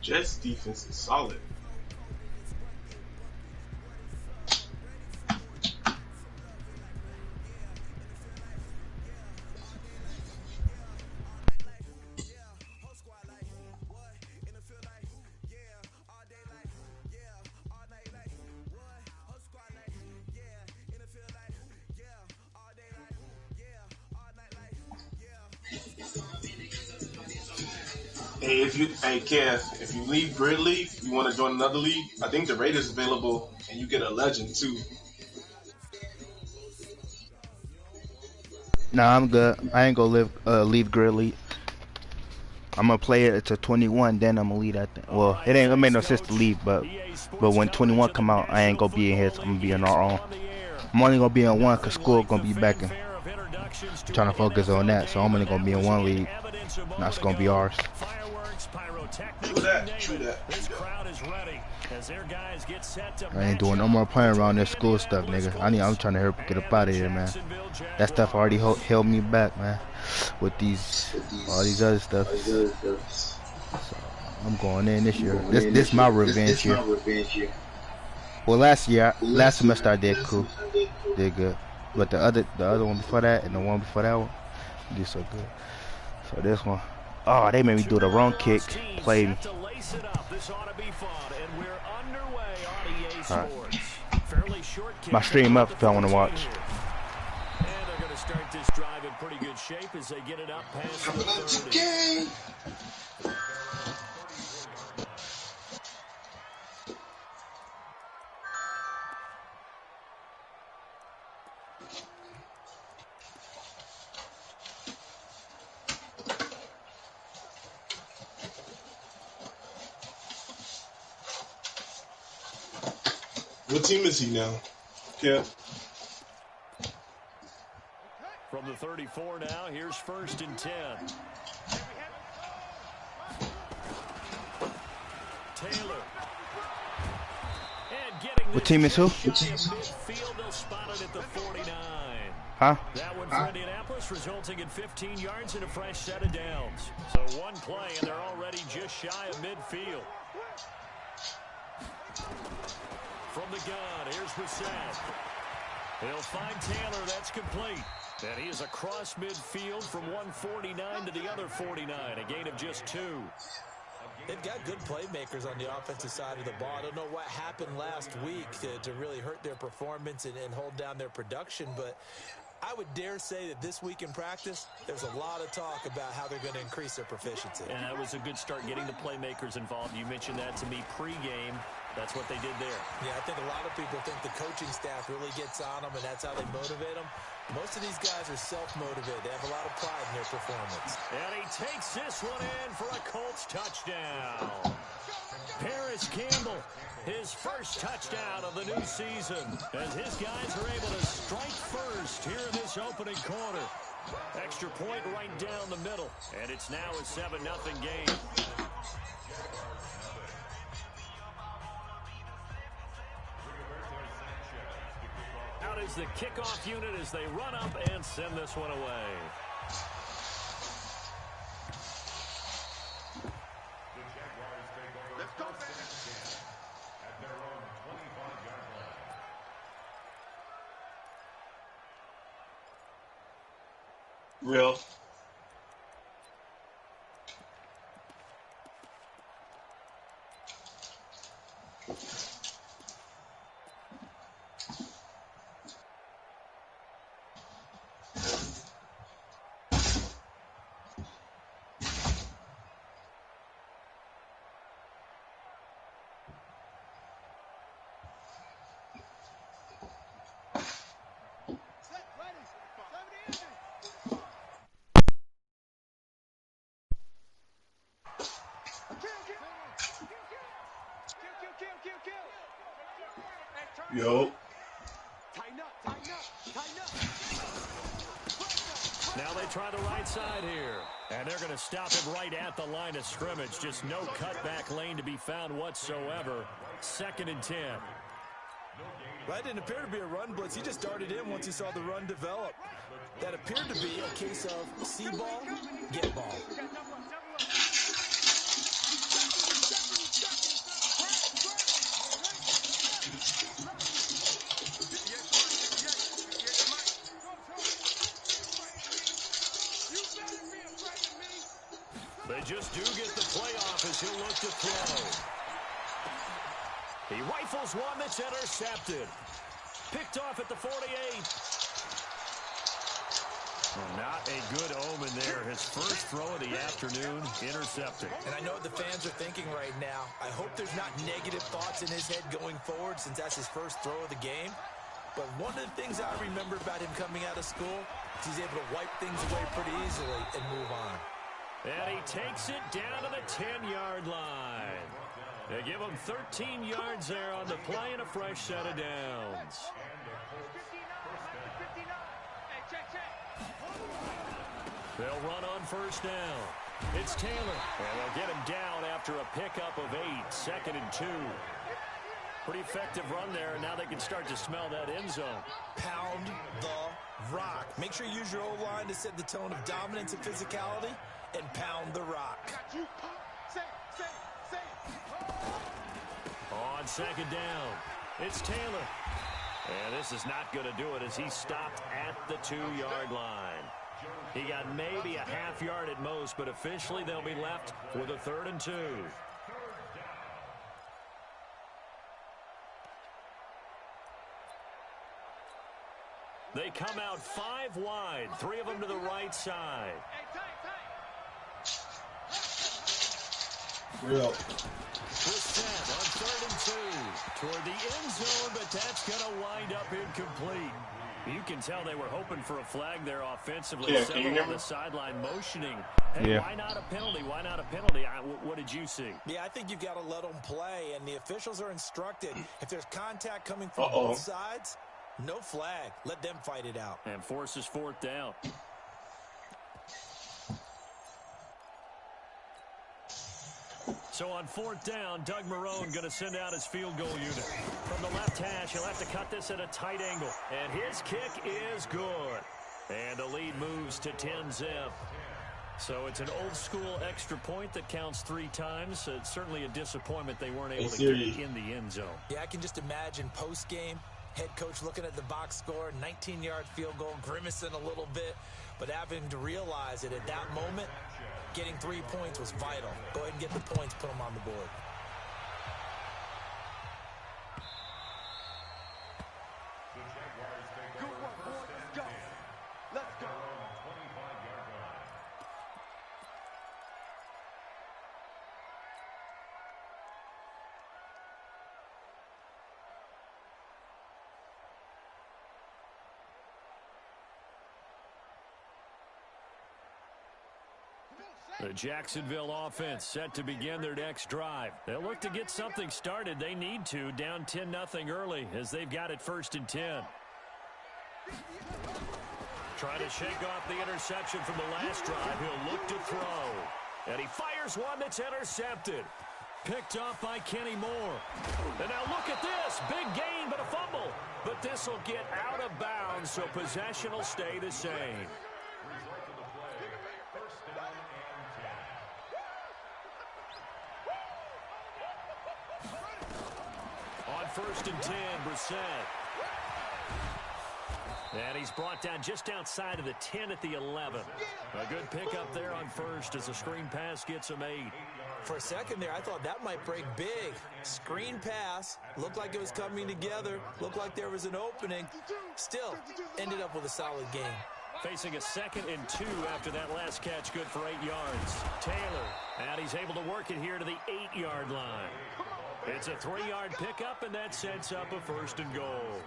Jets defense is solid. Hey Kev, if you leave Grid League, you want to join another league, I think the Raiders is available and you get a legend too. Nah, I'm good. I ain't gonna leave Gridley. I'm gonna play it to 21, then I'm gonna leave that thing. Well, it ain't gonna make no sense to leave, but when 21 come out, I ain't gonna be in his. I'm gonna be on our own. I'm only gonna be in one cause school gonna be back and trying to focus on that. So I'm only gonna be in one league. And that's gonna be ours. True that. True that. I ain't doing no more playing around this school stuff, nigga. I'm trying to hurry up get up out of here, man. That stuff already held me back, man. With all these other stuff. So I'm going in this year. This my revenge year. Well, last semester I did cool, did good. But the other one before that and the one before that one, did so good. So this one, oh, they made me do the wrong kick. Played me. Right. My stream up if y'all want to watch. And they're going to start this drive in pretty good shape as they get it up past the 30. What team is he now? Yeah. From the 34 now, here's 1st and 10. Taylor. And getting what team is who? Midfield, they'll spot it at the 49. Huh? That one for Indianapolis, resulting in 15 yards and a fresh set of downs. So one play, and they're already just shy of midfield. From the gun, here's Brissett. He'll find Taylor, that's complete. And he is across midfield from 149 to the other 49, a gain of just 2. They've got good playmakers on the offensive side of the ball. I don't know what happened last week to really hurt their performance and hold down their production, but I would dare say that this week in practice, there's a lot of talk about how they're going to increase their proficiency. And that was a good start getting the playmakers involved. You mentioned that to me pregame. That's what they did there. Yeah, I think a lot of people think the coaching staff really gets on them, and that's how they motivate them. Most of these guys are self-motivated. They have a lot of pride in their performance. And he takes this one in for a Colts touchdown. Paris Campbell, his first touchdown of the new season, as his guys are able to strike first here in this opening quarter. Extra point right down the middle, and it's now a 7-0 game. Out is the kickoff unit as they run up and send this one away. Real. Yo. Now they try the right side here. And they're going to stop it right at the line of scrimmage. Just no cutback lane to be found whatsoever. 2nd and 10. That didn't appear to be a run blitz. He just darted in once he saw the run develop. That appeared to be a case of see ball, get ball. just do get the play off as he'll look to throw. He rifles one that's intercepted. Picked off at the 48. Well, not a good omen there. His first throw of the afternoon, intercepted. And I know what the fans are thinking right now. I hope there's not negative thoughts in his head going forward since that's his first throw of the game. But one of the things I remember about him coming out of school is he's able to wipe things away pretty easily and move on. And he takes it down to the 10-yard line. They give him 13 yards there on the play and a fresh set of downs. They'll run on first down. It's Taylor. And they'll get him down after a pickup of 8, 2nd and 2. Pretty effective run there, and now they can start to smell that end zone. Pound the rock. Make sure you use your O-line to set the tone of dominance and physicality, and pound the rock. On 2nd down, it's Taylor. And this is not going to do it as he stopped at the 2-yard line. He got maybe a half yard at most, but officially they'll be left with a 3rd and 2. They come out 5 wide, 3 of them to the right side. Real. Brissett on 3rd and 2 toward the end zone, but that's going to wind up incomplete. You can tell they were hoping for a flag there offensively. Yeah, Several on the sideline motioning. Hey, Yeah. why not a penalty? Why not a penalty? What did you see? Yeah, I think you've got to let them play, and the officials are instructed. If there's contact coming from both sides, no flag. Let them fight it out. And forces 4th down. So on 4th down, Doug Marrone going to send out his field goal unit. From the left hash, he'll have to cut this at a tight angle. And his kick is good. And the lead moves to 10-zip. So it's an old-school extra point that counts 3 times. It's certainly a disappointment they weren't able to get it in the end zone. Yeah, I can just imagine post-game, head coach looking at the box score, 19-yard field goal, grimacing a little bit, but having to realize that at that moment, getting 3 points was vital. Go ahead and get the points, put them on the board. The Jacksonville offense set to begin their next drive. They'll look to get something started. They need to, down 10-0 early as they've got it 1st and 10. Trying to shake off the interception from the last drive. He'll look to throw. And he fires one that's intercepted. Picked off by Kenny Moore. And now look at this. Big gain, but a fumble. But this will get out of bounds, so possession will stay the same. On 1st and 10, Brissett. And he's brought down just outside of the 10 at the 11. A good pickup there on 1st as a screen pass gets him 8. For a second there, I thought that might break big. Screen pass, looked like it was coming together, looked like there was an opening. Still, ended up with a solid game. Facing a 2nd and 2 after that last catch, good for 8 yards. Taylor, and he's able to work it here to the 8-yard line. It's a 3-yard pickup, and that sets up a 1st and goal.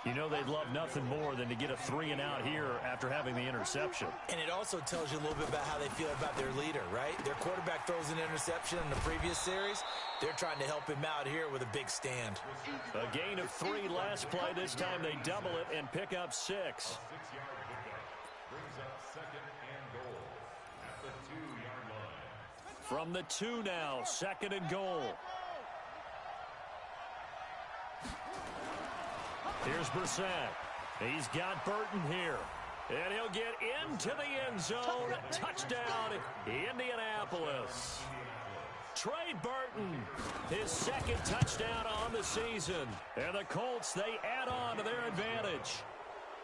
You know they'd love nothing more than to get a 3-and-out here after having the interception. And it also tells you a little bit about how they feel about their leader, right? Their quarterback throws an interception in the previous series. They're trying to help him out here with a big stand. A gain of 3 last play. This time they double it and pick up 6. From the 2 now, 2nd and goal. Here's Brissett. He's got Burton here. And he'll get into the end zone. Touchdown, Indianapolis. Trey Burton, his 2nd touchdown on the season. And the Colts, they add on to their advantage.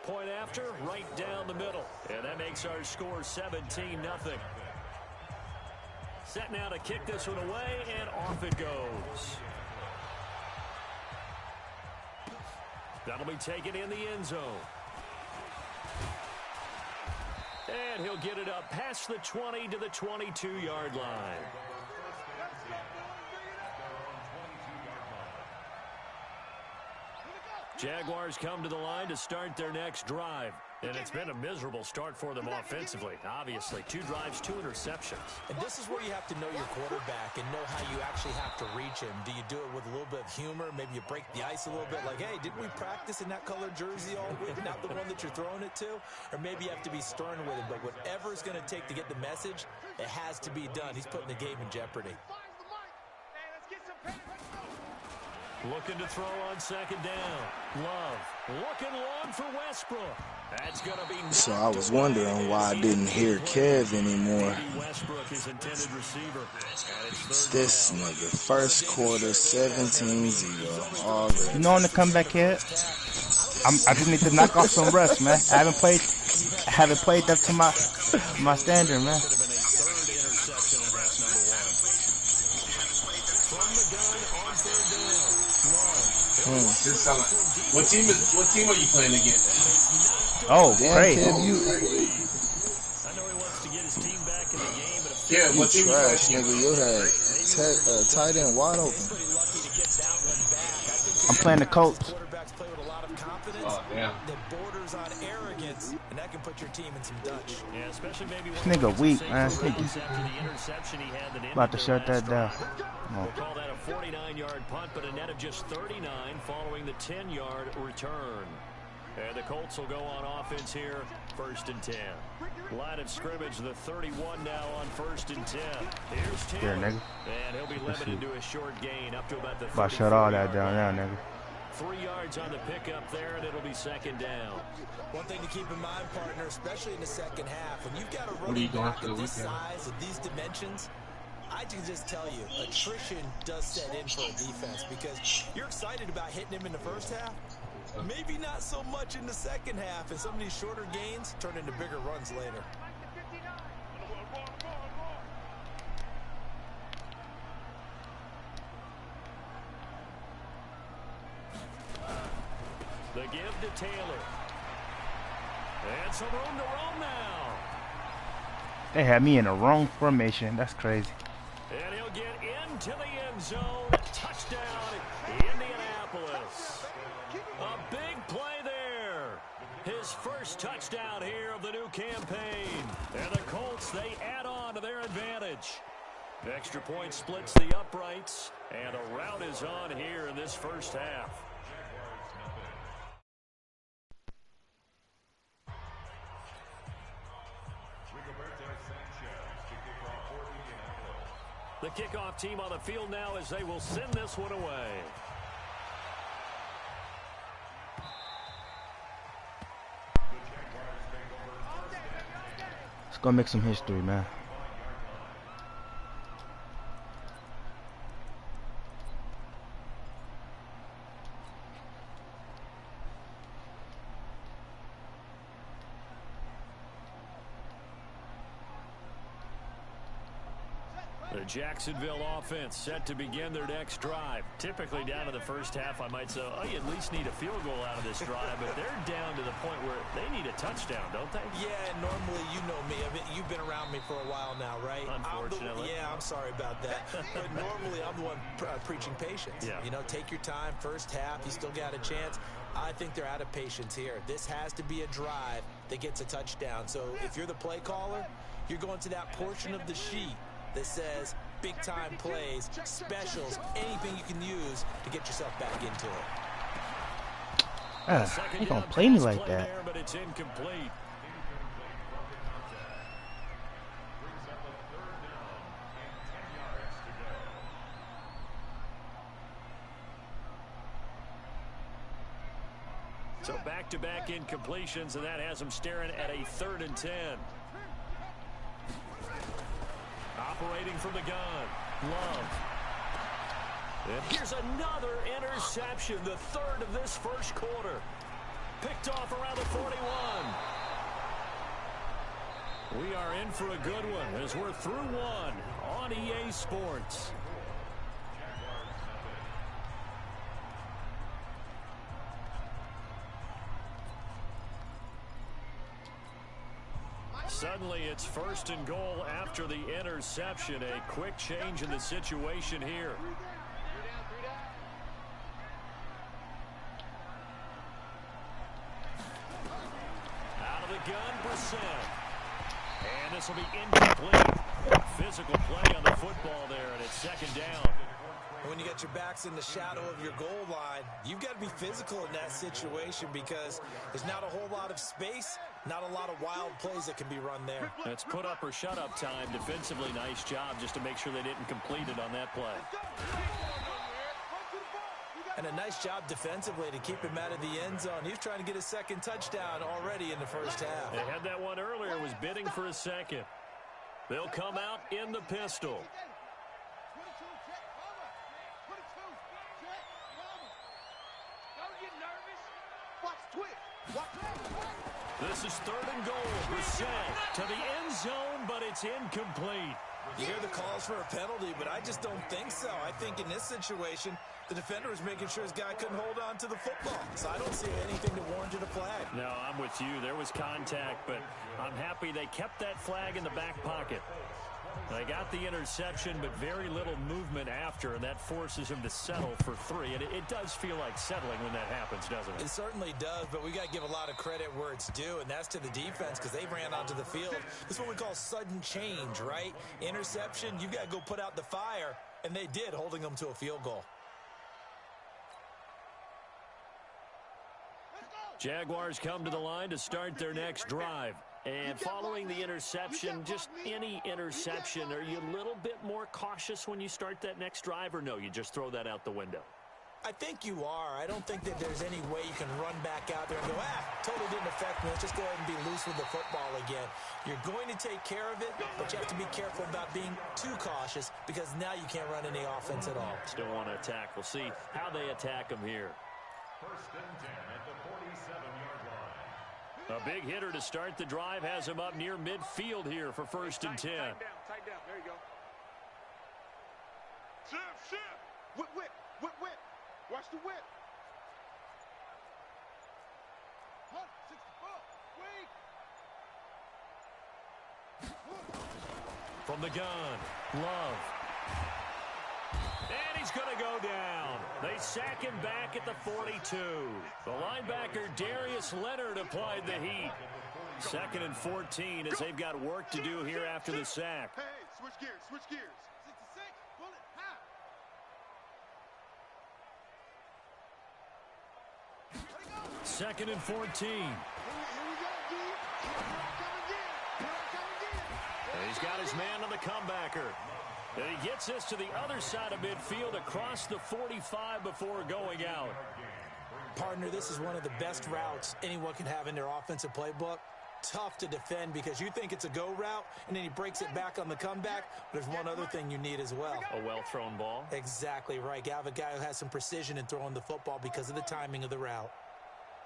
Point after, right down the middle. And that makes our score 17-0. Set now to kick this one away, and off it goes. That'll be taken in the end zone. And he'll get it up past the 20 to the 22-yard line. Jaguars come to the line to start their next drive. And it's been a miserable start for them offensively. Obviously, 2 drives, 2 interceptions. And this is where you have to know your quarterback and know how you actually have to reach him. Do you do it with a little bit of humor? Maybe you break the ice a little bit like, hey, didn't we practice in that colored jersey all week, not the one that you're throwing it to? Or maybe you have to be stern with him. But whatever it's going to take to get the message, it has to be done. He's putting the game in jeopardy. Looking to throw on second down. Love looking long for Westbrook. That's going to be. So I was wondering why I didn't hear Kev anymore. Westbrook, his intended receiver. This nigga, first quarter, 17-0 already. You know on the comeback, kid. I just need to knock off some rust, man. I haven't played up to my standard, man. What team are you playing against? Oh, great. Kev, I know he wants to get his team back in the game, but you trash, nigga. You had tight end wide open. I'm playing the Colts. Oh, damn. That borders on arrogance, and that can put your team in some Dutch. yeah, especially maybe This nigga weak, man. This nigga after the interception he had that about to shut that down. We'll call that a 49-yard punt, but a net of just 39 following the 10-yard return. And the Colts will go on offense here, 1st and 10. Line of scrimmage, the 31 now on 1st and 10. Here's Taylor. Here, nigga. And he'll be limited to a short gain up to about the 30. If I shut all that down now, nigga. 3 yards on the pickup there, and it'll be second down. One thing to keep in mind, partner, especially in the second half, when you've got a running back of this size, of these dimensions, I can just tell you, attrition does set in for a defense because you're excited about hitting him in the first half. Maybe not so much in the second half, and some of these shorter gains turn into bigger runs later. The give to Taylor. And some room to roam now. They had me in the wrong formation. That's crazy. And he'll get into the end zone. Touchdown, Indianapolis. A big play there. His first touchdown here of the new campaign. And the Colts, they add on to their advantage. Extra point splits the uprights. And a rout is on here in this first half. The kickoff team on the field now as they will send this one away. Let's go make some history, man. The Jacksonville offense set to begin their next drive. Typically down to the first half, I might say, oh, you at least need a field goal out of this drive, but they're down to the point where they need a touchdown, don't they? Yeah, normally, you know me. I mean, you've been around me for a while now, right? Unfortunately. I'm sorry about that. But normally, I'm the one preaching patience. Yeah. You know, take your time. First half, you still got a chance. I think they're out of patience here. This has to be a drive that gets a touchdown. So if you're the play caller, you're going to that portion of the sheet that says big-time plays, specials, anything you can use to get yourself back into it. You gonna play me like that? There, but it's incomplete. So back-to-back incompletions, and that has them staring at a 3rd and 10. Operating from the gun, Love. And here's another interception, the 3rd of this first quarter. Picked off around the 41. We are in for a good one as we're through one on EA Sports. Suddenly it's 1st and goal after the interception. A quick change in the situation here. Out of the gun, Brissett. And this will be incomplete. Physical play on the football there, and it's 2nd down. When you got your backs in the shadow of your goal line, you've got to be physical in that situation because there's not a whole lot of space, not a lot of wild plays that can be run there. That's put up or shut up time. Defensively, nice job just to make sure they didn't complete it on that play. And a nice job defensively to keep him out of the end zone. He was trying to get a 2nd touchdown already in the 1st half. They had that one earlier, was bidding for a 2nd. They'll come out in the pistol. This is 3rd and goal. Brissett to the end zone, but it's incomplete. You hear the calls for a penalty, but I just don't think so. I think in this situation, the defender was making sure his guy couldn't hold on to the football. So I don't see anything to warrant a flag. No, I'm with you. There was contact, but I'm happy they kept that flag in the back pocket. They got the interception, but very little movement after, and that forces him to settle for 3. And it does feel like settling when that happens, doesn't it? It certainly does, but we got to give a lot of credit where it's due, and that's to the defense because they ran onto the field. This is what we call sudden change, right? Interception, you've got to go put out the fire, and they did, holding them to a field goal. Jaguars come to the line to start their next drive. And following the interception, just any interception, are you a little bit more cautious when you start that next drive, or no, you just throw that out the window? I think you are. I don't think that there's any way you can run back out there and go, totally didn't affect me. Let's just go ahead and be loose with the football again. You're going to take care of it, but you have to be careful about being too cautious because now you can't run any offense at all. Still want to attack. We'll see how they attack them here. 1st and 10 at the 47-yard line. A big hitter to start the drive has him up near midfield here for 1st and 10. Tight down. There you go. Shift. Whip. Watch the whip. Hunt, 64. From the gun, Love. And he's going to go down. They sack him back at the 42. The linebacker, Darius Leonard, applied the heat. 2nd and 14 as they've got work to do here after the sack. Hey, switch gears. 66, pull it, high. 2nd and 14. He's got his man on the comebacker. And he gets this to the other side of midfield across the 45 before going out. Partner, this is one of the best routes anyone can have in their offensive playbook. Tough to defend because you think it's a go route, and then he breaks it back on the comeback. But there's one other thing you need as well. A well-thrown ball. Exactly right. You have a guy who has some precision in throwing the football because of the timing of the route.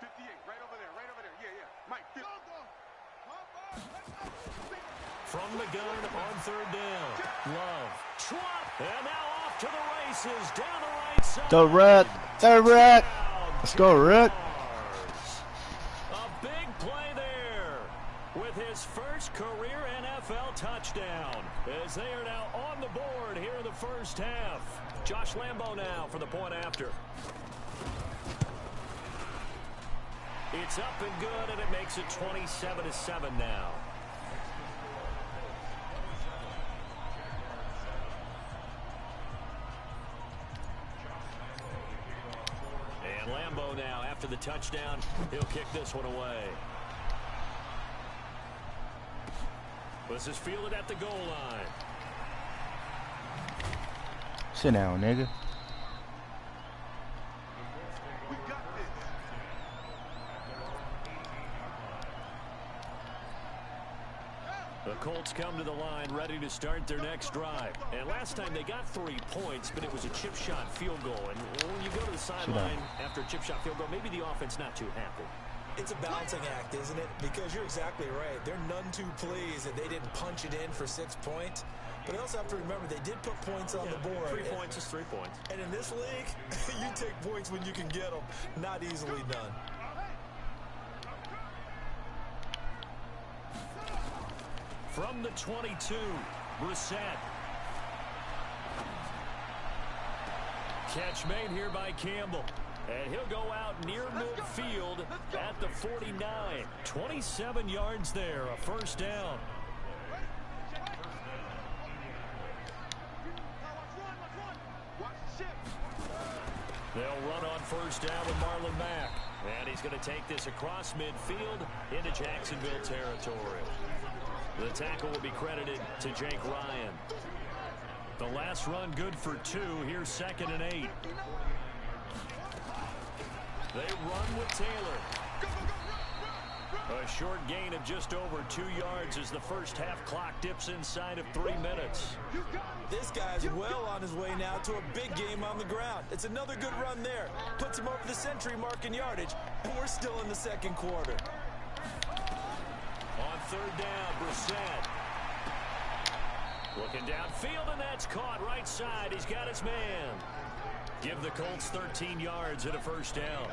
58, right over there. Yeah. Mike, 50. From the gun on 3rd down. Love. Schwab. And now off to the races down the right side. The Rick. Let's go, Rick. A big play there with his first career NFL touchdown as they are now on the board here in the 1st half. Josh Lambo now for the point after. It's up and good, and it makes it 27-7 now. And Lambo now, after the touchdown, he'll kick this one away. This is fielded at the goal line. Sit down, nigga. We got this. The Colts come to the line ready to start their next drive. And last time they got 3 points, but it was a chip shot field goal. And when you go to the sideline after a chip shot field goal, maybe the offense not too happy. It's a balancing act, isn't it? Because you're exactly right. They're none too pleased that they didn't punch it in for 6 points. But they also have to remember they did put points on the board. 3 points is 3 points. And in this league, you take points when you can get them. Not easily done. From the 22, Brissett. Catch made here by Campbell. And he'll go out near midfield at the 49. 27 yards there, a first down. They'll run on first down with Marlon Mack. And he's going to take this across midfield into Jacksonville territory. The tackle will be credited to Jake Ryan. The last run good for 2. Here's 2nd and 8. They run with Taylor. A short gain of just over 2 yards as the first half clock dips inside of 3 minutes. This guy's well on his way now to a big game on the ground. It's another good run there. Puts him over the century mark in yardage, and we're still in the second quarter. On third down, Brissett. Looking downfield, and that's caught right side. He's got his man. Give the Colts 13 yards and a first down.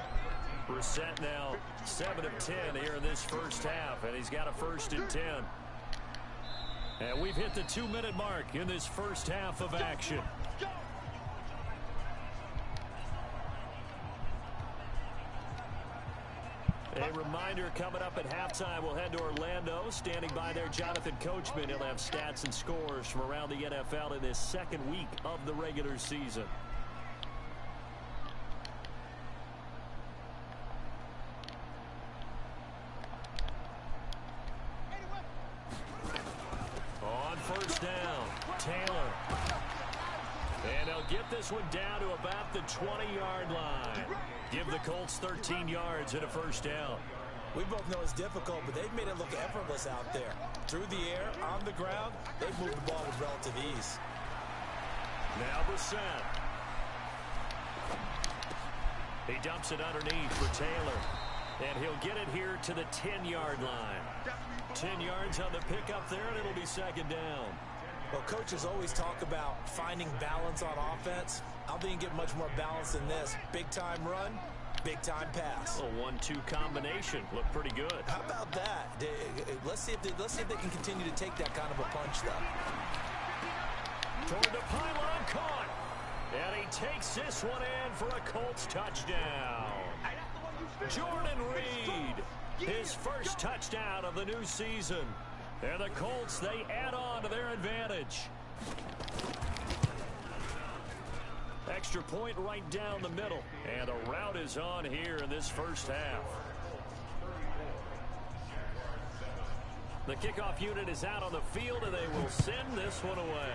Brissett now 7 of 10 here in this first half, and he's got a 1st and 10. And we've hit the 2-minute mark in this first half of action. A reminder, coming up at halftime, we'll head to Orlando. Standing by there, Jonathan Coachman. He'll have stats and scores from around the NFL in this second week of the regular season. On first down, Taylor. And they'll get this one down to about the 20-yard line. Give the Colts 13 yards and a first down. We both know it's difficult, but they've made it look effortless out there. Through the air, on the ground, they've moved the ball with relative ease. Now Brissett. He dumps it underneath for Taylor. And he'll get it here to the 10-yard line. 10 yards on the pickup there, and it'll be 2nd down. Well, coaches always talk about finding balance on offense. I don't think you get much more balance than this. Big-time run, big-time pass. A 1-2 combination. Looked pretty good. How about that? Let's see if they can continue to take that kind of a punch, though. Toward the pylon, caught. And he takes this one in for a Colts touchdown. Jordan Reed, his first touchdown of the new season. And the Colts, they add on to their advantage. Extra point right down the middle. And a rout is on here in this first half. The kickoff unit is out on the field, and they will send this one away.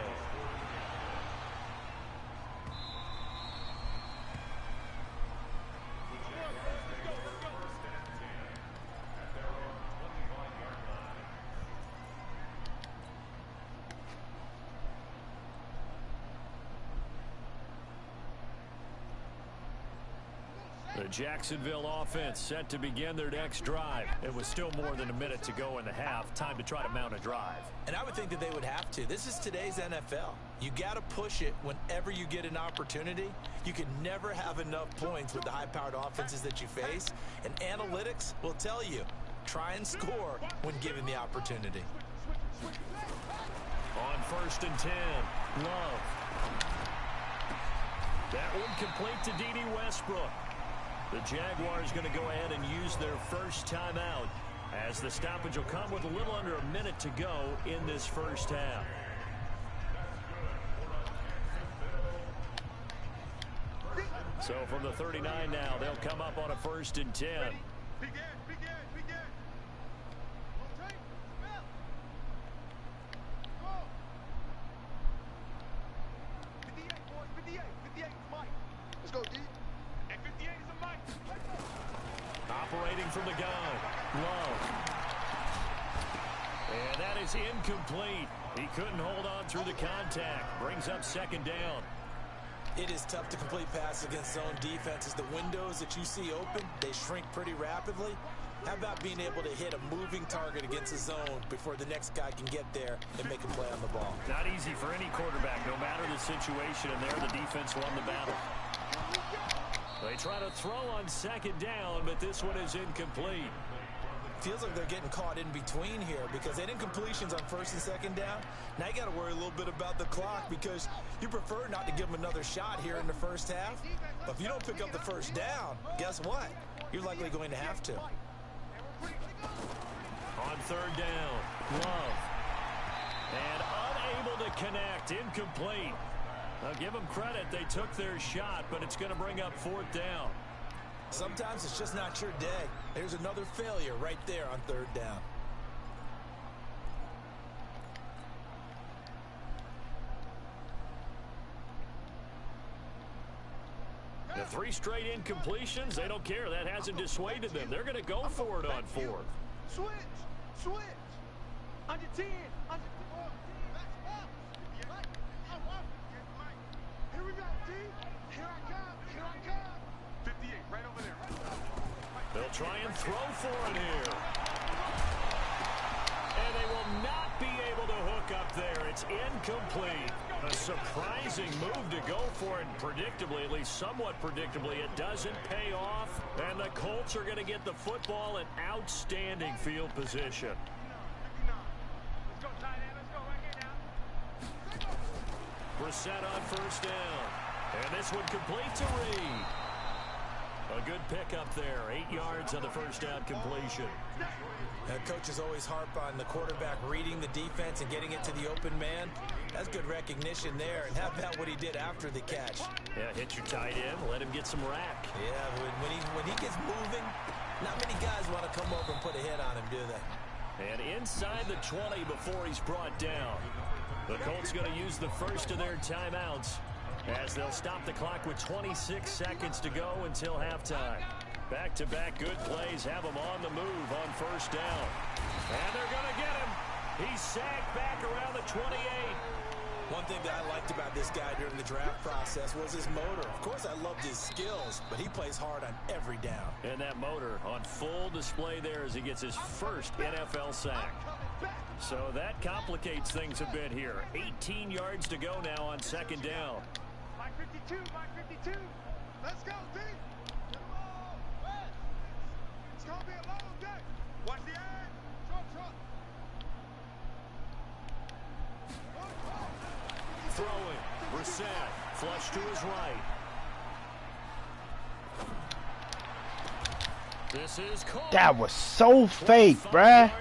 The Jacksonville offense set to begin their next drive. It was still more than a minute to go in the half. Time to try to mount a drive. And I would think that they would have to. This is today's NFL. You got to push it whenever you get an opportunity. You can never have enough points with the high-powered offenses that you face. And analytics will tell you, try and score when given the opportunity. On 1st and 10, Love. That one complete to D.D. Westbrook. The Jaguars going to go ahead and use their first timeout as the stoppage will come with a little under a minute to go in this first half. So from the 39 now, they'll come up on a 1st and 10. Let's go, D. And 58 is a Mike. Operating from the gun, Love. And that is incomplete. He couldn't hold on through the contact. Brings up 2nd down. It is tough to complete passes against zone defenses. The windows that you see open, they shrink pretty rapidly. How about being able to hit a moving target against the zone before the next guy can get there and make a play on the ball? Not easy for any quarterback, no matter the situation, and there the defense won the battle. They try to throw on second down, but this one is incomplete. Feels like they're getting caught in between here because they didn't completions on first and second down. Now you got to worry a little bit about the clock because you prefer not to give them another shot here in the first half. But if you don't pick up the first down, guess what? You're likely going to have to. On third down, Love. And unable to connect, incomplete. I'll give them credit, they took their shot, but it's going to bring up fourth down. Sometimes it's just not your day. There's another failure right there on third down. The 3 straight incompletions, they don't care. That hasn't dissuaded them. They're going to go for it on fourth. Switch. Under 10. Under 10. Here we go, D. Here I come. 58, right over there. They'll try and throw for it here. And they will not be able to hook up there. It's incomplete. A surprising move to go for it. Predictably, at least somewhat predictably, it doesn't pay off. And the Colts are going to get the football in outstanding field position. Let's go, tight end. Let's go right here now. Brissett on first down. And this one completes a read. A good pickup there. 8 yards on the first down completion. Coaches always harp on the quarterback reading the defense and getting it to the open man. That's good recognition there. And how about what he did after the catch? Yeah, hit your tight end. Let him get some rack. Yeah, when he gets moving, not many guys want to come over and put a hit on him, do they? And inside the 20 before he's brought down. The Colts going to use the first of their timeouts as they'll stop the clock with 26 seconds to go until halftime. Back-to-back good plays have him on the move on first down. And they're going to get him. He's sacked back around the 28. One thing that I liked about this guy during the draft process was his motor. Of course, I loved his skills, but he plays hard on every down. And that motor on full display there as he gets his first NFL sack. So that complicates things a bit here. 18 yards to go now on second down. Mike 52. Let's go, D. It's going to be a long day. Watch the end. Truck. Throwing. Brissett. Flush to his right. This is caught. That was so fake, bruh.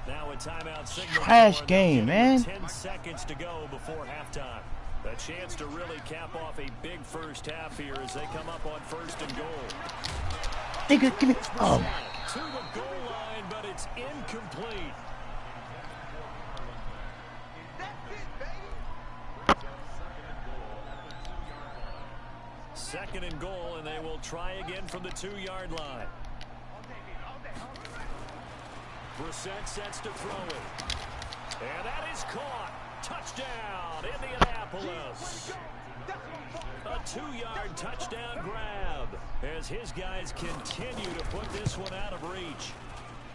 Now a timeout signal. Trash game, man. 10 seconds to go before halftime. A chance to really cap off a big first half here as they come up on first and goal. Nigga, give me. Oh my. To the goal line, but it's incomplete. Second and goal, and they will try again from the 2-yard line. Brissett sets to throw it. And that is caught. Touchdown, Indianapolis. A 2-yard touchdown grab as his guys continue to put this one out of reach.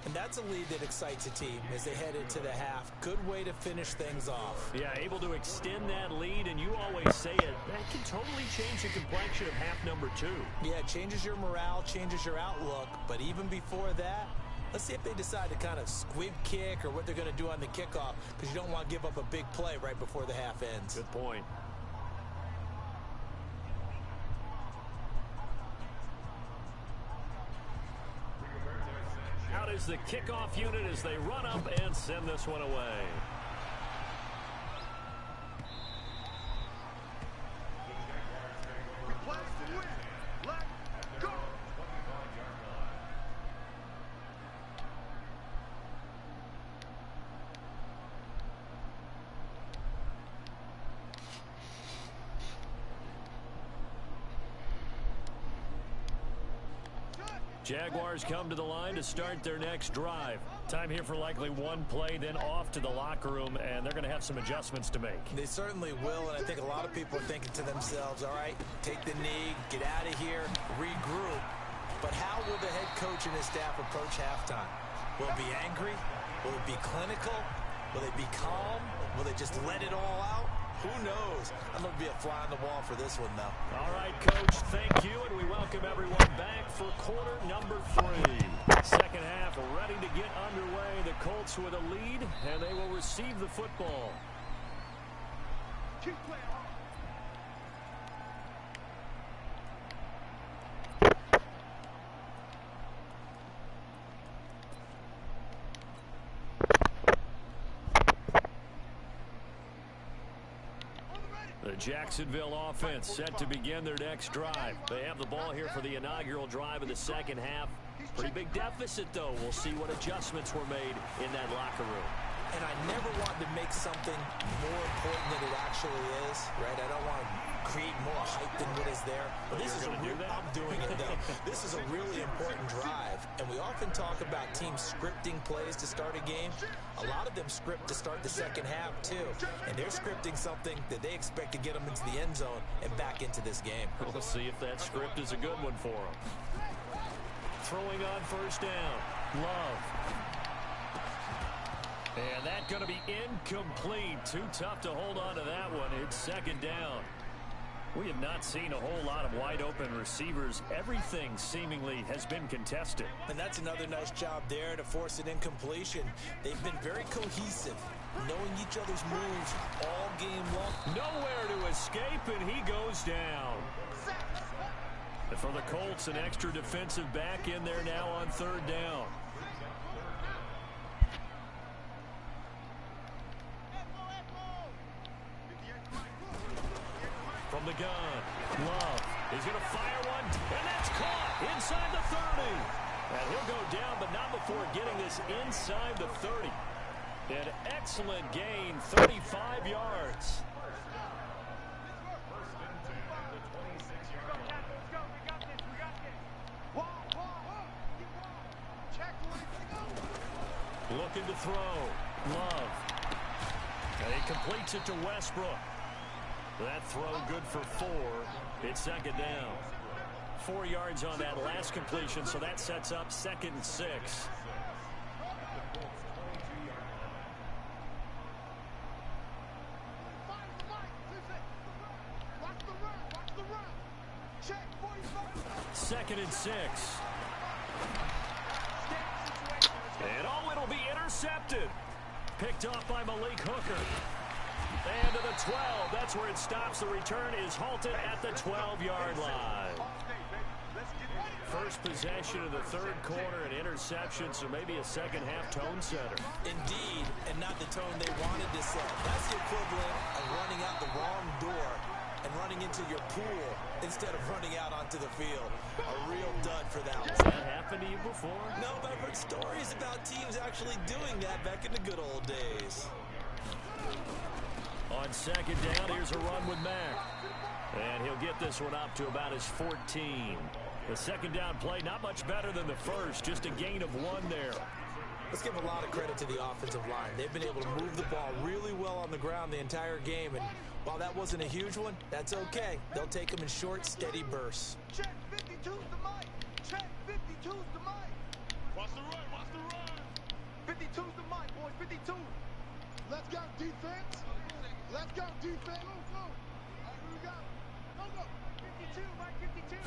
And that's a lead that excites a team as they head into the half. Good way to finish things off. Yeah, able to extend that lead, and you always say it, that can totally change the complexion of half number 2. Yeah, it changes your morale, changes your outlook. But even before that, let's see if they decide to kind of squib kick or what they're going to do on the kickoff, because you don't want to give up a big play right before the half ends. Good point. Out is the kickoff unit as they run up and send this one away. Jaguars come to the line to start their next drive. Time here for likely one play, then off to the locker room, and they're going to have some adjustments to make. They certainly will, and I think a lot of people are thinking to themselves, all right, take the knee, get out of here, regroup. But how will the head coach and his staff approach halftime? Will it be angry? Will it be clinical? Will they be calm? Will they just let it all out? Who knows? I'd love to be a fly on the wall for this one, though. All right, Coach, thank you, and we welcome everyone back for quarter number 3. Second half ready to get underway. The Colts with a lead, and they will receive the football. Keep playing. The Jacksonville offense set to begin their next drive. They have the ball here for the inaugural drive of the second half. Pretty big deficit, though. We'll see what adjustments were made in that locker room. And I never want to make something more important than it actually is, right? I don't want to create more hype than what is there. But this is a real, I'm doing it, though. This is a really important drive. And we often talk about teams scripting plays to start a game. A lot of them script to start the second half, too. And they're scripting something that they expect to get them into the end zone and back into this game. We'll see if that script is a good one for them. Throwing on first down. Love. And that's going to be incomplete. Too tough to hold on to that one. It's second down. We have not seen a whole lot of wide-open receivers. Everything seemingly has been contested. And that's another nice job there to force an incompletion. They've been very cohesive, knowing each other's moves all game long. Nowhere to escape, and he goes down. And for the Colts, an extra defensive back in there now on third down. From the gun, Love is going to fire one, and that's caught inside the 30. And he'll go down, but not before getting this inside the 30. An excellent gain, 35 yards. Looking to throw, Love. And he completes it to Westbrook. That throw good for 4. It's second down. 4 yards on that last completion, so that sets up 2nd and 6. Second and 6. And oh, it'll be intercepted. Picked off by Malik Hooker. And to the 12. That's where it stops. The return is halted at the 12-yard line. First possession of the third quarter, an interception, so maybe a second-half tone setter. Indeed, and not the tone they wanted to set. That's the equivalent of running out the wrong door and running into your pool instead of running out onto the field. A real dud for that one. Has that happened to you before? No, but I've heard stories about teams actually doing that back in the good old days. On second down, here's a run with Mack. And he'll get this one up to about his 14. The second down play, not much better than the first, just a gain of 1 there. Let's give a lot of credit to the offensive line. They've been able to move the ball really well on the ground the entire game. And while that wasn't a huge one, that's okay. They'll take them in short, steady bursts. Check 52's the mic. Check 52's the mic. Watch the run. Watch the run. 52's the mic, boys. 52. Let's go, defense. Let's go, defense. Go, go. All right, here we go. Go, go. 52, right, 52.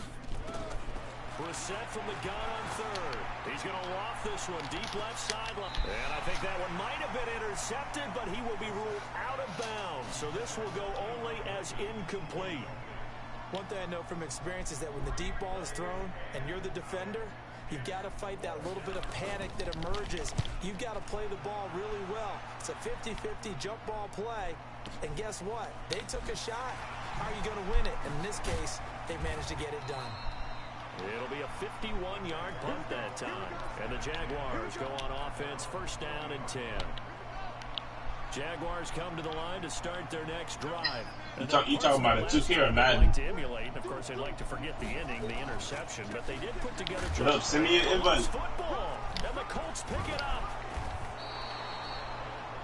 Brissett from the gun on third. He's going to loft this one deep left sideline. And I think that one might have been intercepted, but he will be ruled out of bounds. So this will go only as incomplete. One thing I know from experience is that when the deep ball is thrown and you're the defender, you've got to fight that little bit of panic that emerges. You've got to play the ball really well. It's a 50-50 jump ball play. And guess what? They took a shot. How are you going to win it? And in this case, they managed to get it done. It'll be a 51-yard punt that time. And the Jaguars go on offense, first down and 10. Jaguars come to the line to start their next drive. You talking about a 2K or Madden? Like to emulate, and of course they'd like to forget the inning, the interception, but they did put together. What up? Send me an invite. Football, and the Colts pick it up.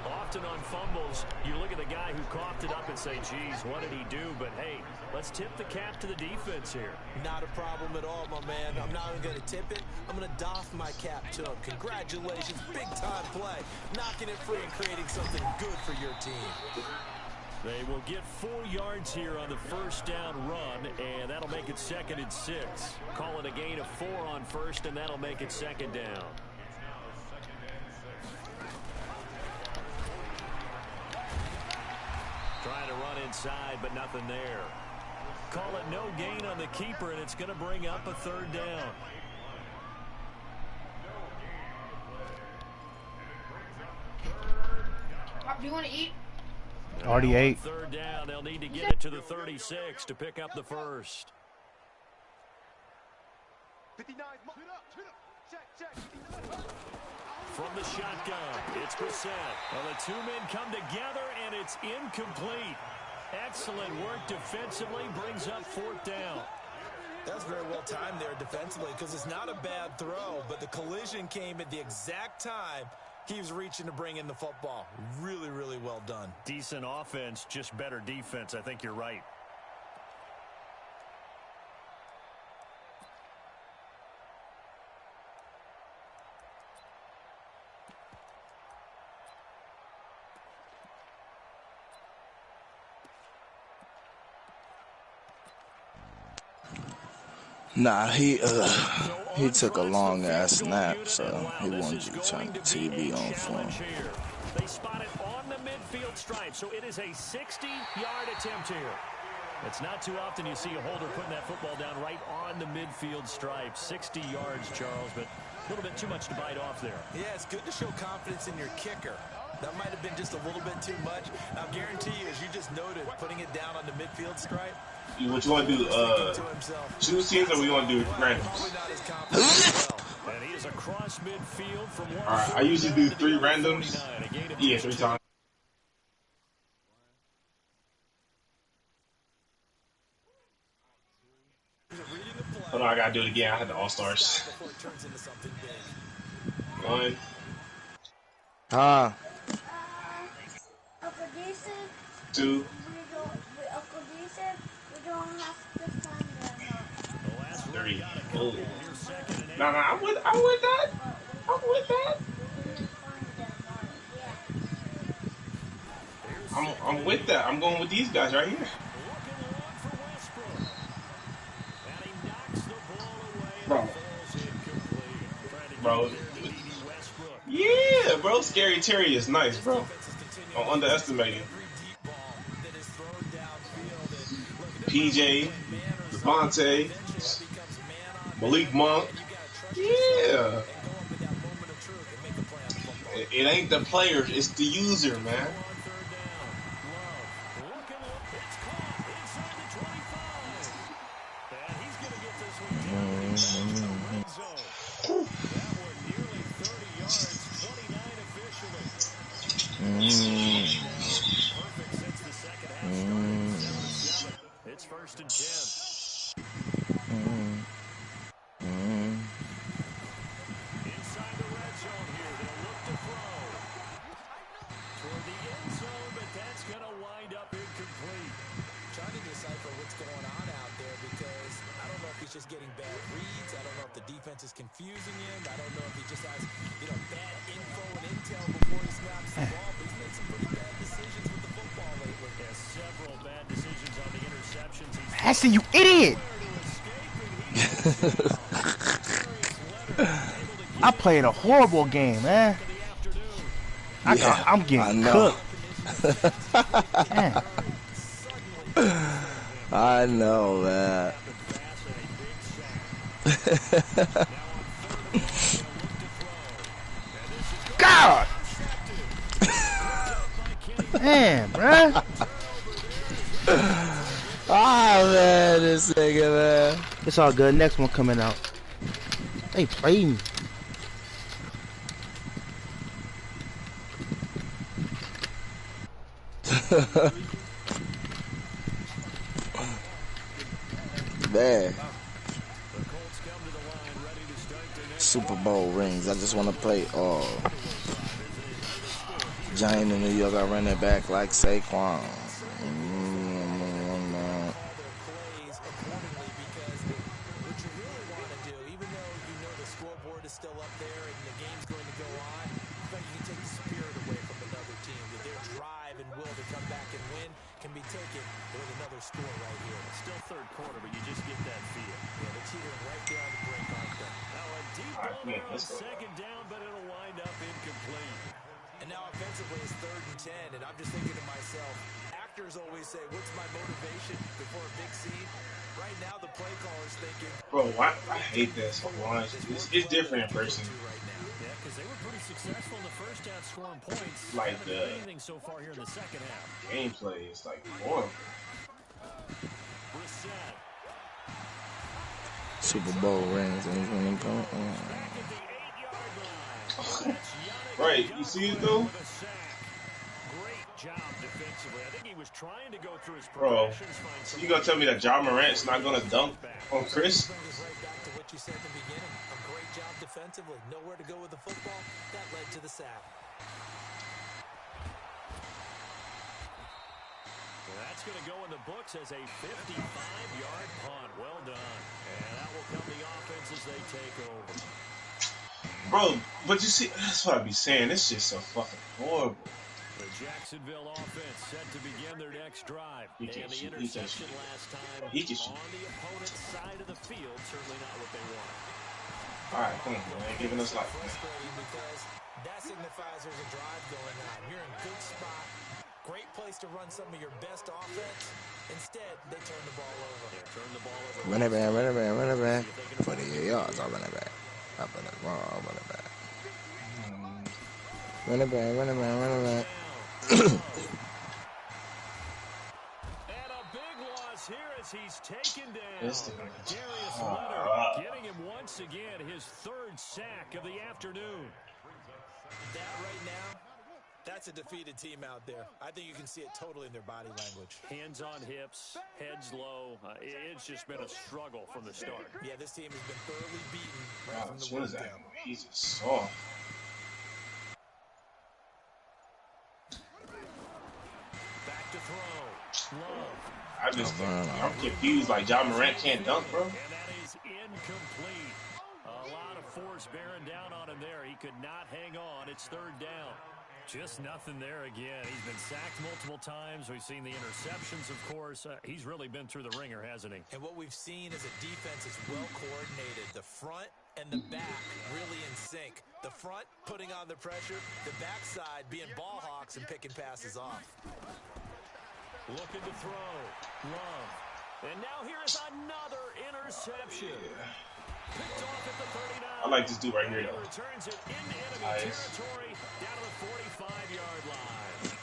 Off often on fumbles, you look at the guy who coughed it up and say, geez, what did he do? But, hey, let's tip the cap to the defense here. Not a problem at all, my man. I'm not even going to tip it. I'm going to doff my cap to him. Congratulations. Big-time play. Knocking it free and creating something good for your team. They will get 4 yards here on the first down run, and that'll make it 2nd and 6. Call it a gain of 4 on first, and that'll make it 2nd down. Trying to run inside, but nothing there. Call it no gain on the keeper, and it's going to bring up a 3rd down. Do you want to eat? Already ate. 3rd down, they'll need to get it to the 36 to pick up the first. 59. Check. From the shotgun, it's Brissett. Well, the 2 men come together, and it's incomplete. Excellent work defensively, brings up 4th down. That's very well timed there defensively because it's not a bad throw, but the collision came at the exact time he was reaching to bring in the football. Really, really well done. Decent offense, just better defense. I think you're right. Nah, he took a long ass nap, so he wanted you to turn the TV on for him. They spot it on the midfield stripe, so it is a 60-yard attempt here. It's not too often you see a holder putting that football down right on the midfield stripe. 60 yards, Charles, but a little bit too much to bite off there. Yeah, it's good to show confidence in your kicker. That might have been just a little bit too much. I'll guarantee you, as you just noted, putting it down on the midfield stripe. What you want to do? Choose teams, or we want to do randoms? And he is across midfield from one. All right, I usually do 3 randoms. Yeah, 3 times. Hold on, I gotta do it again. I had the All Stars. 1. Huh? 2. Three. Oh. Nah, I'm with that. I'm with that. I'm with that. I'm going with these guys right here. Bro. Yeah, bro. Scary Terry is nice, bro. I'm underestimating. PJ, Devontae, Malik Monk. Yeah. It ain't the player, it's the user, man. It's 1st and 10. Inside the red zone here, they'll look to throw. Toward the end zone, but that's going to wind up incomplete. Trying to decipher what's going on out there because I don't know if he's just getting bad reads. I don't know if the defense is confusing him. I don't know if he just has, bad info and intel before he snaps the ball. But he's made some pretty bad decisions with the football lately. Has several bad decisions on the interceptions. Hassan, you idiot! I played a horrible game, man. I'm getting cooked. Man. I know, man. God! Man, bruh. Ah, man, this nigga, man. It's all good. Next one coming out. They played me. Man. Super Bowl rings. I just want to play. Oh. Giant in New York, I run it back like Saquon. Plays accordingly, because what you really want to do, even though you know the scoreboard is still up there and the game's going to go on, but you can take the spirit away from another team. That their drive and will to come back and win can be taken with another score right here. It's still third quarter, but you just get that feel. Yeah, they're teetering right there on the brink, aren't they? Now a deep ball there on second down, but it'll wind up incomplete. And now offensively it's 3rd and 10, and I'm just thinking to myself, actors always say, what's my motivation before a big scene? Right now the play caller's thinking, Bro, I hate that so much. It's different in person. Yeah, because they were pretty successful in the first half scoring points. Like Haven't done anything so far here in the second half. Gameplay is like horrible. Brissett. Super Bowl rings and he's winning. Back at the 8-yard line. Right, you see it though? Great job defensively. I think he was trying to go through his Bro, progressions. so you gonna tell me that John Morant's not gonna dunk on Chris? brings us right back to what you said at the beginning. A great job defensively. Nowhere to go with the football. That led to the sack. That's going to go in the books as a 55-yard punt. Well done. And that will come the offense as they take over. Bro, but you see, that's what I be saying. It's just so fucking horrible. The Jacksonville offense set to begin their next drive. And the interception last time on the opponent's side of the field, certainly not what they wanted. All right, come on, man. Giving us life. Frustrating because that signifies there's a drive going on. You're in a good spot. Great place to run some of your best offense. Instead, they turn the ball over. Yeah, turn the ball over. Run it back, run it back, run it back. 48 yards, I'll run it back. I'll run it wrong, I'll run it back. Run it back, run it back, run it back. And a big loss here as he's taken down. Darius Leonard getting him once again his 3rd sack of the afternoon. That right now, that's a defeated team out there. I think you can see it totally in their body language. Hands on hips, heads low. It's just been a struggle from the start. Yeah, this team has been thoroughly beaten right from the What is word that? go. He's just soft. Back to throw. Love. I'm confused. Like John Morant can't dunk, bro. And that is incomplete. A lot of force bearing down on him there. He could not hang on. It's 3rd down. Just nothing there again. He's been sacked multiple times. We've seen the interceptions, of course. He's really been through the ringer, hasn't he? And what we've seen is a defense that's well coordinated. The front and the back really in sync. The front putting on the pressure. The backside being ball hawks and picking passes off. Looking to throw. Love. And now here's another interception. Picked off at the 39. I like this dude right here, though. Returns it into enemy territory down to the 45-yard line.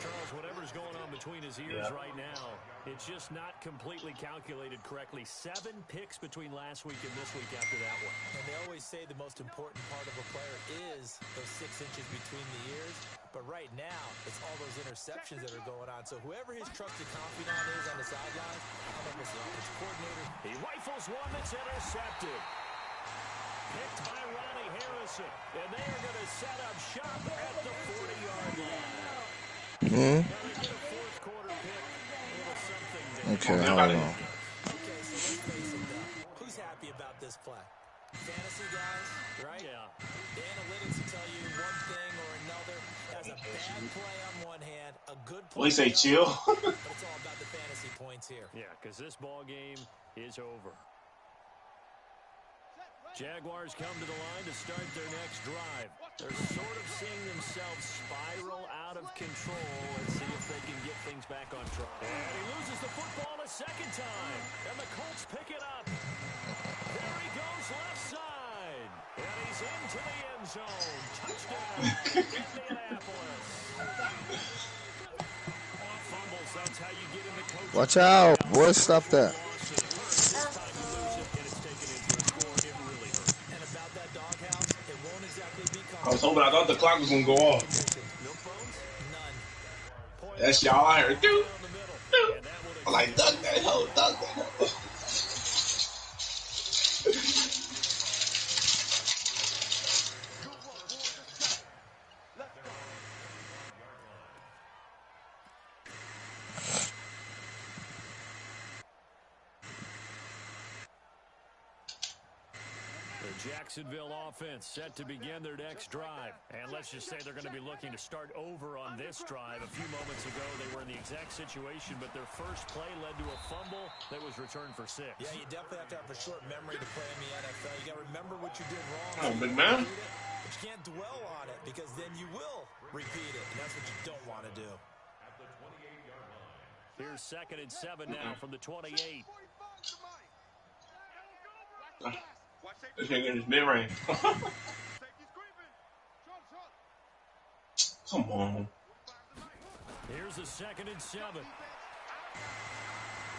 Charles, whatever's going on between his ears right now, it's just not completely calculated correctly. 7 picks between last week and this week after that one. And they always say the most important part of a player is those 6 inches between the ears. But right now, it's all those interceptions that are going on. So whoever his trusted confidant is on the sidelines, I don't know if it's the offensive coordinator. He rifles one that's intercepted. Picked by Ronnie Harrison. And they are going to set up shop at the 40-yard line. Fourth quarter pick. Okay, hold on. Okay, so let's face it, though. Who's happy about this play? Fantasy guys, right? Yeah. The analytics will tell you one thing or another. That's a bad play on one hand, a good play Well, he say on the chill. other, but it's all about the fantasy points here. Yeah, because this ball game is over. Jaguars come to the line to start their next drive. They're sort of seeing themselves spiral out of control. Let's see if they can get things back on track. And he loses the football a second time. And the Colts pick it up. There he goes left side. And he's into the end zone. Touchdown, Indianapolis. Fumbles, that's how you get in the coach. Watch out, boy, stop that. I thought the clock was gonna go off. That's y'all I heard. Dude. I'm like, duck that hoe, duck that hoe. Jacksonville offense set to begin their next drive. And let's just say they're going to be looking to start over on this drive. A few moments ago, they were in the exact situation, but their first play led to a fumble that was returned for 6. Yeah, you definitely have to have a short memory to play in the NFL. You got to remember what you did wrong. Oh, big man. But you can't dwell on it because then you will repeat it, and that's what you don't want to do. Here's 2nd and 7 now from the 28. This nigga in his mid-range. Come on. Here's a 2nd and 7.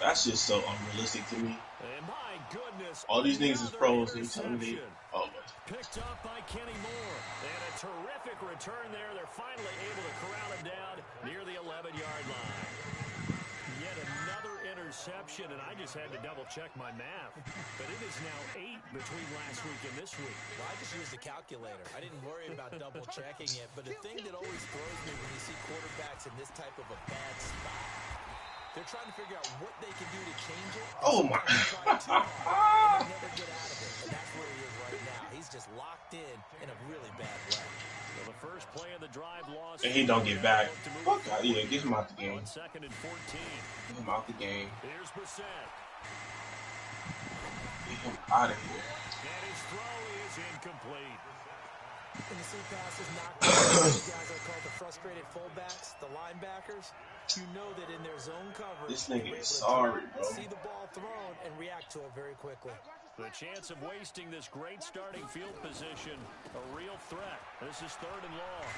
That's just so unrealistic to me. And my goodness, all these niggas is pros and telling me, oh, picked up by Kenny Moore. And a terrific return there. They're finally able to corral him down near the 11-yard line. Yet another interception, and I just had to double-check my math. But it is now 8 between last week and this week. Well, I just used a calculator. I didn't worry about double-checking it. But the thing that always throws me when you see quarterbacks in this type of a bad spot, they're trying to figure out what they can do to change it. Oh, my. And they never get out of it. And that's where he is right now. He's just locked in a really bad way. Well, the first play of the drive lost. And he don't get back. Fuck out of here. Get him out the game. 2nd and 14. Get him out the game. Here's Brissett. Get him out of here. And his throw is incomplete. When you see passes knocked out, these guys are called the frustrated fullbacks, the linebackers. You know that in their zone coverage, this nigga is sorry, bro. See the ball thrown and react to it very quickly. The chance of wasting this great starting field position, a real threat. This is 3rd and long.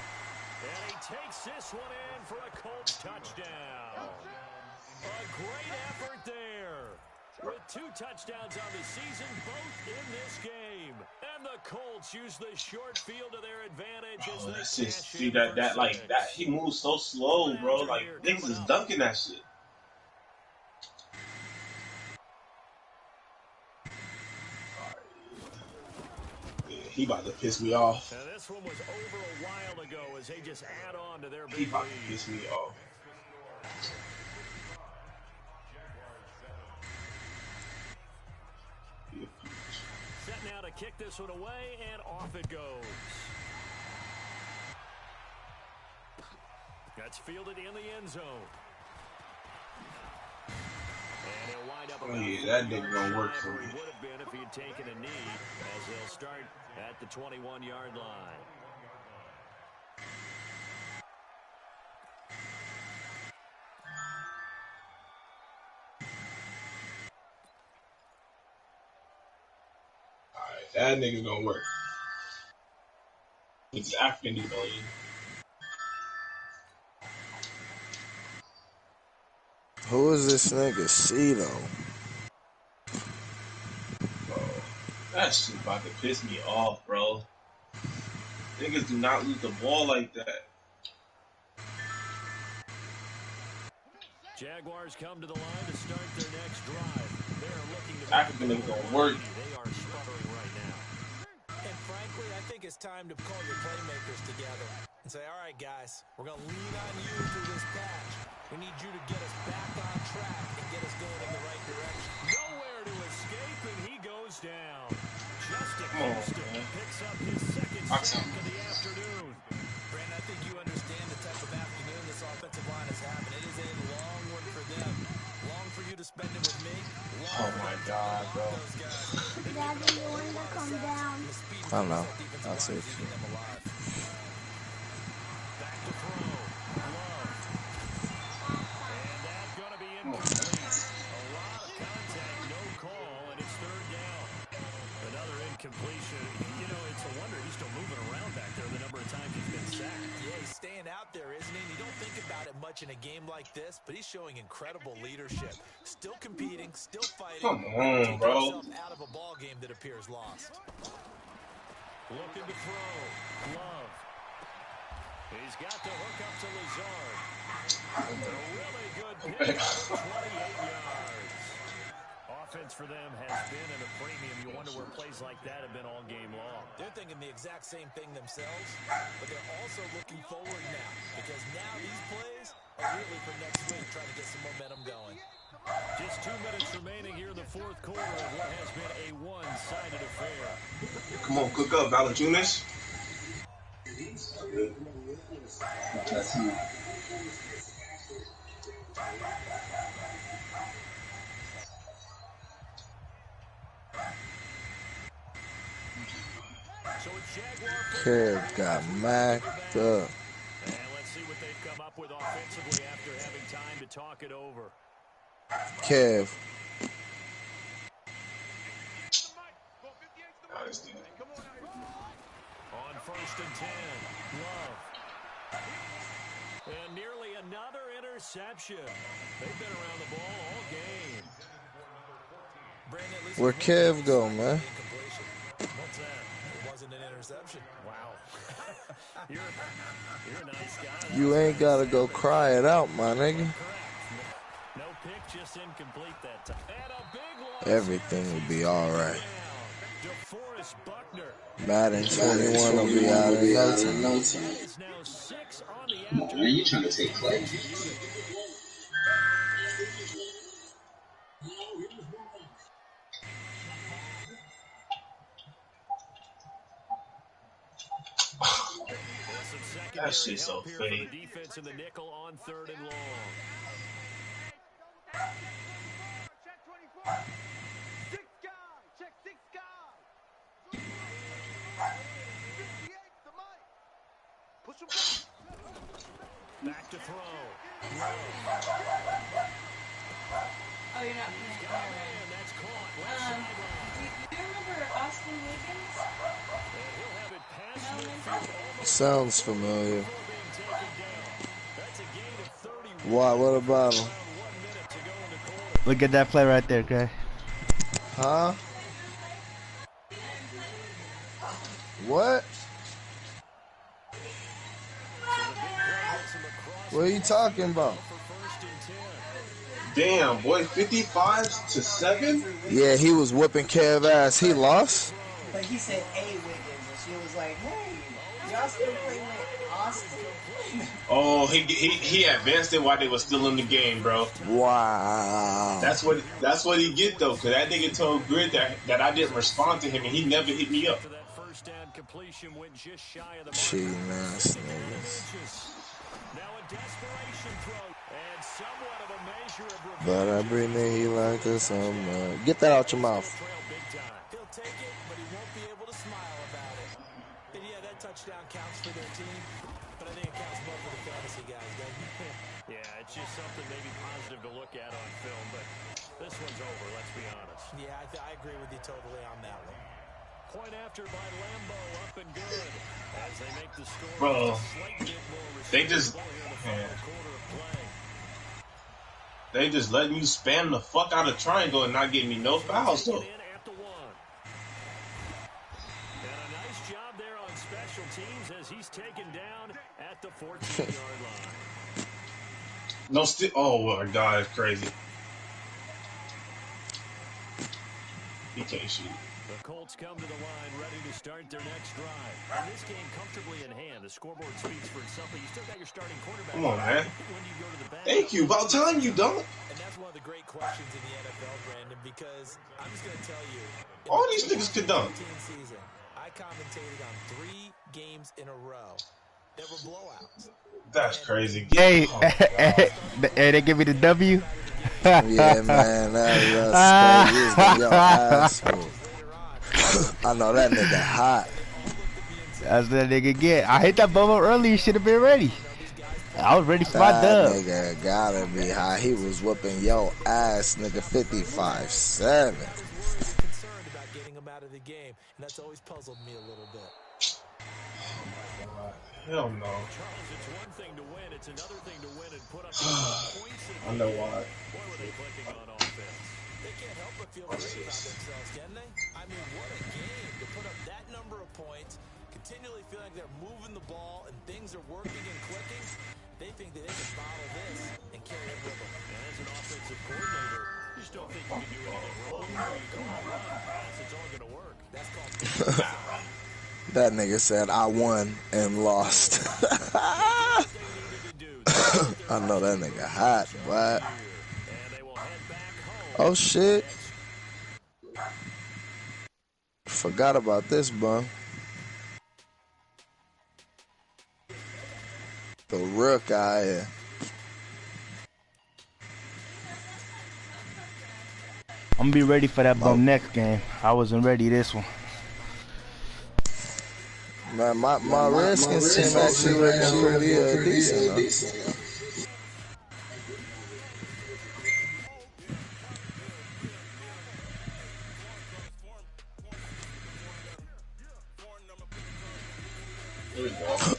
And he takes this one in for a Colts touchdown. A great effort there. With 2 touchdowns on the season, both in this game. And the Colts use the short field to their advantage. Oh, that's just, see that he moves so slow, bro. Like, niggas is dunking that shit. Yeah, he about to piss me off. Now, this one was over a while ago as they just add on to their big He about lead. to piss me off. Set now to kick this one away, and off it goes. That's fielded in the end zone. And he'll wind up Oh yeah, that nigga gonna work for me. He would have been if he had taken a knee, as he'll start at the 21-yard line. That nigga gonna work. It's African dude, though. Who is this nigga? Cito. Bro, that shit about to piss me off, bro. Niggas do not lose the ball like that. Jaguars come to the line to start their next drive. They're looking to African nigga gonna work. They are sputtering right now. And frankly, I think it's time to call your playmakers together and say, all right, guys, we're going to lean on you through this patch. We need you to get us back on track and get us going in the right direction. Nowhere to escape, and he goes down. Justin Oh, Houston man. picks up his 2nd sack of the afternoon. Brandon, I think you understand the type of afternoon this offensive line is having. It is a long one for them. Long for you to spend it with me. Oh my God, bro. Daddy, you want to come down? I don't know. I'll see it. Back to throw. Love. And that's going to be incomplete. A lot of contact, no call, and it's 3rd down. Another incompletion. You know, it's a wonder he's still moving around back there the number of times he's been sacked. Yeah, he's staying out there, isn't he? And you don't think about it much in a game like this, but he's showing incredible leadership. Still competing, still fighting. Come on, bro. Himself out of a ball game that appears lost. Looking to throw. Love. He's got the hook up to Lazard. A really good pick for 28 yards. Offense for them has been at a premium. You wonder where plays like that have been all game long. They're thinking the exact same thing themselves, but they're also looking forward now, because now these plays are really for next week, trying to get some momentum going. Just 2 minutes remaining here in the fourth quarter of what has been a one-sided affair. Come on, cook up, Valanciunas. So it's Jaguar Kid got macked up. and let's see what they've come up with offensively after having time to talk it over. Kev. On 1st and 10, Love. And nearly another interception. They've been around the ball all game. Brandon, Where Kev go, man? What's that? It wasn't an interception. Wow. you're a nice guy. You ain't gotta go cry it out, my nigga. Correct. No pick, just incomplete that time. And a big loss. Everything will be alright. DeForest Buckner. Madden 21 will be out in no time. Is now 6 on the Come on, man, you trying to take Clay. That shit's so fake. Defense in the nickel on 3rd and long. Check 24. 6 guys. Check 6 guys. 58 the mic. Push him back. Back to throw. Oh, you're not. And that's caught. Left sideline. Do you remember Austin Wiggins? And he'll have it past midfield, almost Sounds familiar. being taken down. That's a gain of 30. Why? What about him? Around 1 minute to go in the quarter. Look at that play right there, okay? Huh? What? What are you talking about? Damn, boy, 55-7. Yeah, he was whipping Kev ass. He lost? But he said A Wiggins, and she was like, hey, y'all still playing with Austin? Oh, he advanced it while they were still in the game, bro. Wow. That's what he get though, cause that nigga told Grid that I didn't respond to him and he never hit me up. After that first down completion went just shy of the mark. Cheating ass niggas. Now a desperation throw and somewhat of a measure of revenge. But I bring it, he like us so much. Get that out your mouth. Trail big time. He'll take it, but he won't be able to smile about it. And yeah, that touchdown counts for their team, but I think it counts more for the fantasy guys, doesn't it? Yeah, it's just something maybe positive to look at on film, but this one's over, let's be honest. Yeah, I agree with you totally on that one. Point after by Lambo, up and good. As they make the score Bro, just a slight bit more they just- respectable here in the final quarter of play. They just letting you spam the fuck out of triangle and not getting me no fouls though. In at the 1. And a nice job there on special teams as he's taken down at the 14-yard line. No still. Oh my god, it's crazy. He can't shoot. The Colts come to the line, ready to start their next drive. And this game comfortably in hand. The scoreboard speaks for itself, but you still got your starting quarterback. Come on, man. When do you go to the bench? Thank you. About time you don't. And that's one of the great questions in the NFL, Brandon, because I'm just going to tell you. All these niggas could dunk. Season, I commentated on 3 games in a row. There were blowouts. That's crazy. Hey, Oh, hey, they give me the W. Yeah, man, that's crazy. Yo, ass move. I know that nigga hot. That's what that nigga get. I hit that bubble early. Should have been ready. I was ready for my That dub. nigga gotta be hot. He was whooping yo ass, nigga, 55-7. Concerned about getting him out of the game, and that's always puzzled me a little bit. hell no. Charles, it's one thing to win. It's another thing to win and put up points. I know why. Boy, were they clicking on offense. They can't help but feel great about themselves, can they? I mean, what a game to put up that number of points, continually feel like they're moving the ball and things are working and clicking. They think that they can bottle this and carry it with them. And as an offensive coordinator, you just don't think you can do anything wrong. You call a run, pass, it's all going to work. That's called That nigga said I won and lost. I know that nigga hot, but And they will head Oh shit. Forgot about this, bro. The rook out here. I'm gonna be ready for that bum next game. I wasn't ready this one. Man, my Redskins team actually looking pretty decent. Here we go.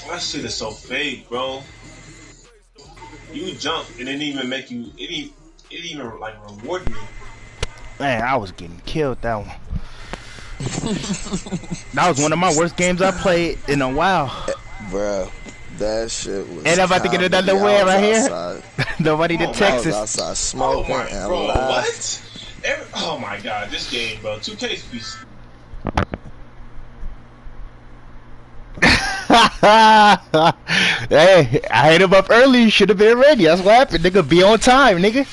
That shit is so fake, bro. You jump and it didn't even make you. It didn't even like reward me. Man, I was getting killed that one. That was one of my worst games I played in a while. Bro, that shit was. And I'm about to get another win right here. Nobody to Texas. I was outside smoking and bro, live. what? Oh my god, this game, bro. 2K is. Hey, I hit him up early. Should have been ready. That's what happened. Nigga, be on time, nigga.